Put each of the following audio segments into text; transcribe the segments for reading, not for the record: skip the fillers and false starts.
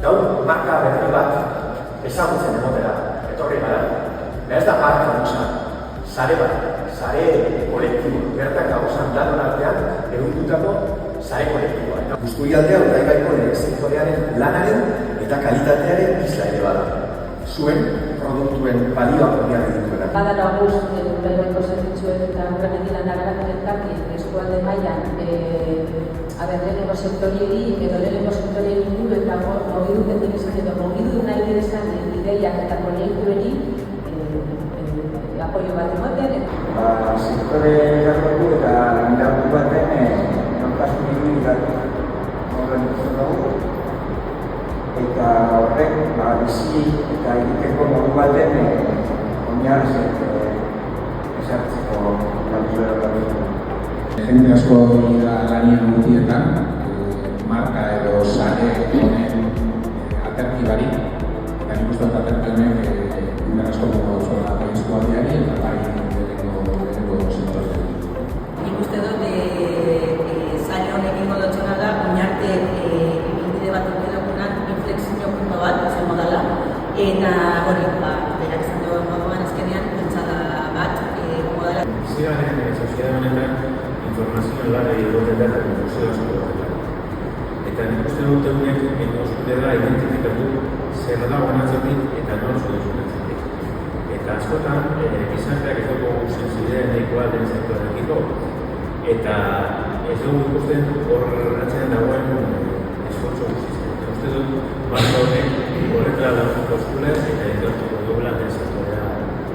Gaur marka berri bat ezagutzen emotera etorri gara. Ez da marka musa, sare bat, sare kolektibo. Bertan gauzan danon artean egundutako sare kolektiboa. Busturialdea Urdaibaiko sektorearen lanaren eta kalitatearen isla ere bada. Zuen produktuen balioak oinarri dituena. Bada naguz Urdaibaiko zerbitzuen eta urrenetik lanagarak eskualde mailan lehenengo sektoriei edo lehenengo sektorien inguru eta mugiduten direzan edo mugidu nahi direzan ideiak eta proiektueni apoio bat ematen. Sektore garratu eta irakurtu baten nontasun irudiak horren duzen dugu. Eta horrek bizi eta egiteko modu baten oinarrizek esartzeko galtzera bat. Jende asko dira lanien gutietan, marka edo sare honen atertibari, eta nik uste dut aterti honek indar asko zola eskualdeari eta bai lehenengo sektorean. Nik uste dut sare honek ingo dutxona da, oinarte bide bat urtedakunan inflexio punto bat, zen modala, eta berak izan duen moduan azkenean pentsada bat modala. Zigaren soziedad honetan informazioa lan egoten da museo asko dela. Eta nik uste dut egunek ikuskute da identifikatu zer da honatzetik eta non zudezunetzetik. Eta askotan, gizarteak ez dugu sensibilidea nahikoa den sektorekiko, eta ez dugu ikusten hor atzean dagoen esfortzu guztizten. Uste dut, marka honek horretara lagunduko zule eta etortuko dugula den sektorea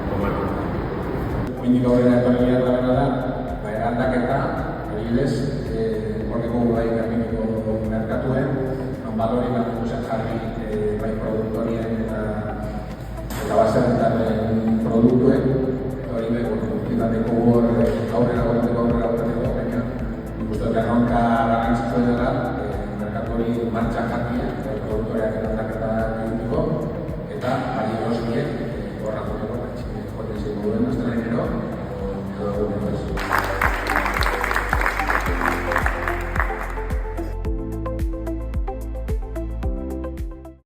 komarko. Oindik aurrera ekonomia da, aldaketa, adibidez, horreko bai bermineko merkatuen, non balori bat ikusen jarri bai produktorien eta baserritaren produktuen, eta hori bai guztitateko aurrera horreteko, baina nik uste erronka garrantzitsua dela, merkatu hori martxan jarria,